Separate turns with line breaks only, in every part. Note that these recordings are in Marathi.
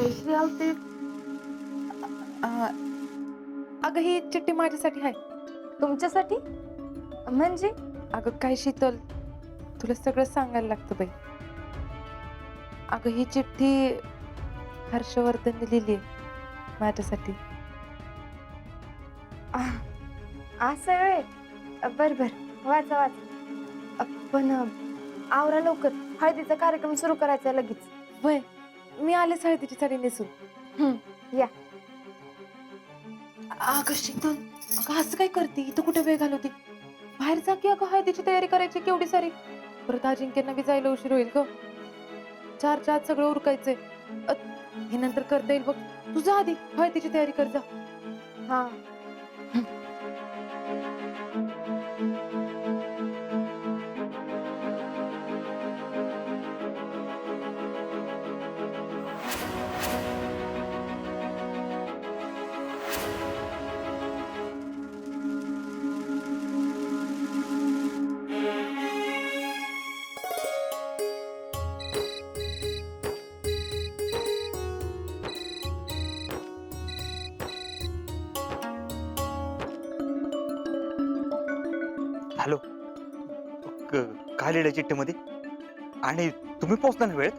जयश्री आलते.
अगं ही चिठ्ठी माझ्यासाठी आहे.
तुमच्यासाठी? म्हणजे?
अगं काय शीतल, तुला सगळं सांगायला लागतं बाई. अगं ही चिठ्ठी हर्षवर्धनने लिहिली माझ्यासाठी.
असं वेळ. बर बर, वाचा वाचा. पण आवरा लवकर, हळदीचा कार्यक्रम सुरू करायचा आहे लगेच.
वय मी आले हळदीची साडी नेसून.
या.
अगं शीतल, अगं असं काय करते? इथं कुठे वेळ घालवते? बाहेर जा की अगं, हळदीची तयारी करायची केवढी सारी. परत अजिंक्यांना बी जायला उशीर होईल ग. 4च्या आत सगळं उरकायचंय. हे नंतर करता येईल बघ. तुझा आधी हळदीची तयारी कर जा.
हा.
हॅलो, काय लिहिलं चिठ्ठीमध्ये? आणि तुम्ही पोहोचला ना वेळेत?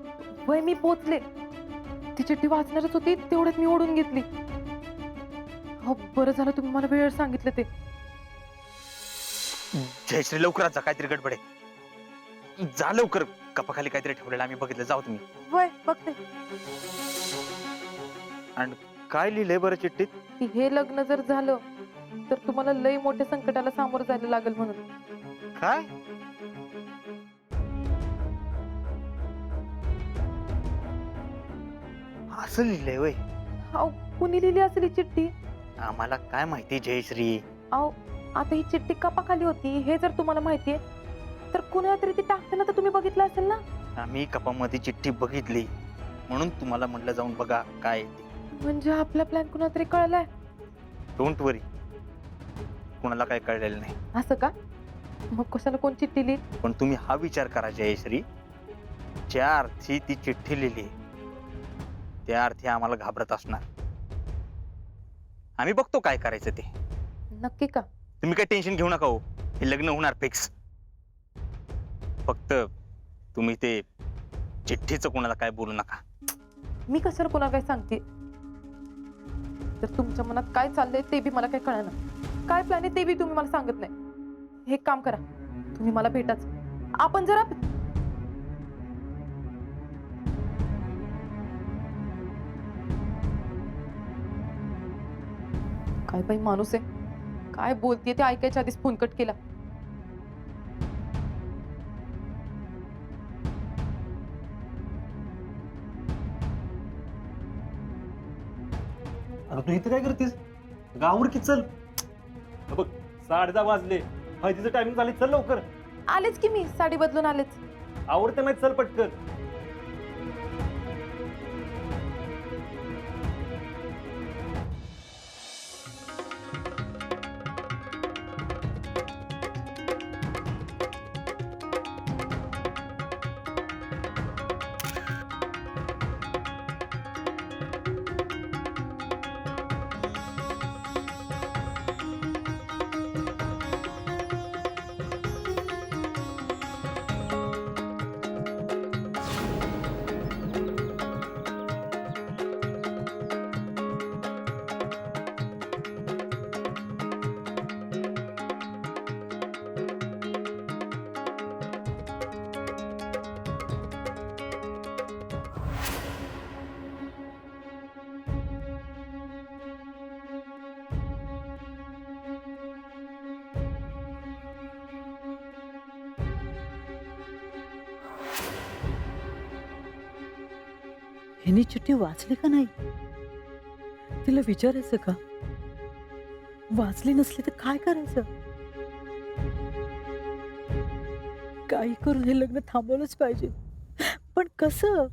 वय मी पोचले. ती चिठ्ठी वाचणारच होती, तेवढ्यात मी ओढून घेतली. हो बरं झालं तुम्ही मला वेळ सांगितलं ते.
जयश्री लवकरात जा, काहीतरी गडबड आहे. जा लवकर, कपाखाली काहीतरी ठेवलेलं आम्ही बघितलं. जाऊ तुम्ही.
वय बघते.
आणि काय लिहिलंय बरं चिठ्ठीत?
की हे लग्न जर झालं तर तुम्हाला लई मोठ्या संकटाला सामोरं जायला लागेल म्हणून.
काय? असं लिहिलंय वय?
अहो कुणी लिहिली असेल ही चिठ्ठी?
आम्हाला काय माहिती जयश्री.
अहो आता ही चिठ्ठी कपाखाली होती हे जर तुम्हाला माहितीये तर कुणा तरी ती टाकताना तर तुम्ही बघितलं असेल ना.
आम्ही कपामध्ये चिठ्ठी बघितली म्हणून तुम्हाला म्हटलं जाऊन बघा काय आहे ते.
म्हणजे आपला प्लॅन कुणा तरी कळलाय.
डोंट वरी, कुणाला काय कळलेलं नाही.
असं का? मग कशाला कोण चिठ्ठी लिहिली?
पण तुम्ही हा विचार करा जयश्री, ज्या अर्थी ती चिठ्ठी लिहिली त्या अर्थी आम्हाला घाबरत असणार. आम्ही बघतो काय करायचं ते.
नक्की का?
तुम्ही काही टेन्शन घेऊ नका हो, हे लग्न होणार फिक्स. फक्त तुम्ही ते चिठ्ठीचं कोणाला काय बोलू नका.
मी कशाला कोणाला काय सांगते? तर तुमच्या मनात काय चाललंय ते बी मला काय कळणार. काय प्लॅन आहे ते बी तुम्ही मला सांगत नाही. हे काम करा, तुम्ही मला भेटाच. आपण जरा काय बाई माणूस आहे, काय बोलतीये ते ऐकायच्या आधीच फोन कट केला.
अगं तू इथं काय करतेस? गावावर की चल. बघ 10:30 वाजले, हळदीचं टायमिंग झाले. चल लवकर.
आलेच की मी, साडी बदलून आलेच.
आवडते नाही, चल पटकन.
ह्यानी चिठ्ठी वाचली का नाही? तिला विचारायचं का? वाचली नसली तर काय करायचं? काही करून हे लग्न थांबवलंच पाहिजे, पण कसं?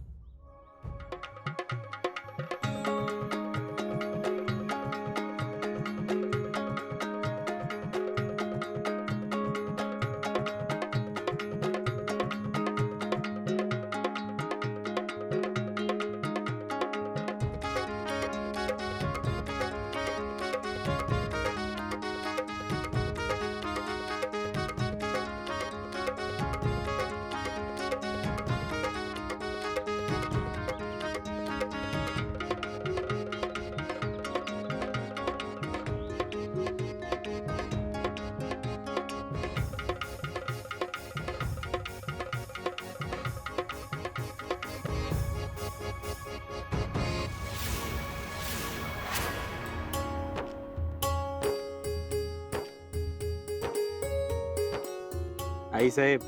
आई साहेब,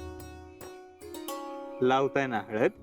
लावताय ना हळद?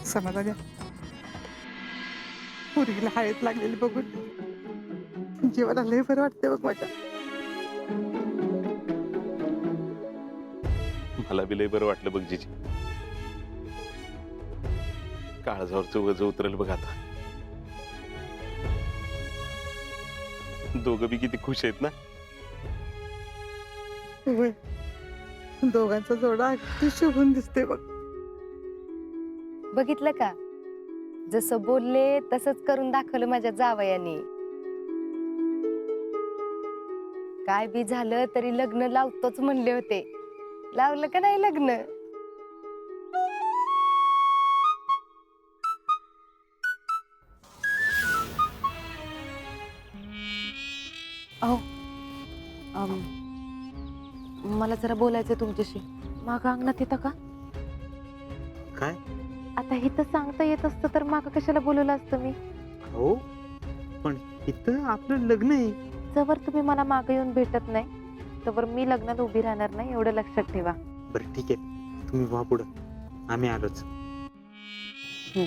समाधान पोरगीला हळद लागलेली बघून जीवाला लय बरं वाटते बघ माझ्या.
मला बी लय बरं वाटलं बघ जीजी. काळजावरचं वज उतरल बघ आता. दोघं बी किती खुश आहेत ना.
होय, दोघांचा जोडा अगदी शोभून दिसते बघ.
बघितलं का, जसं बोलले तसंच करून दाखवलं माझ्या जावयाने. काय बी झालं तरी लग्न लावतोच म्हणले होते. लावलं का नाही लग्न?
अहो, मला जरा बोलायचंय तुमच्याशी. मागं अंगणात येतं का?
काय?
आता इथं सांगता येत असतं तर मागं कशाला बोलवलं असतं मी?
हो, पण इथं आपलं लग्न आहे.
जवळ तुम्ही मला मागं येऊन भेटत नाही तवर मी लग्नाला उभी राहणार नाही, एवढं लक्षात ठेवा.
बरं ठीक आहे, तुम्ही वा पुढं, आम्ही आलोच.
हम्म.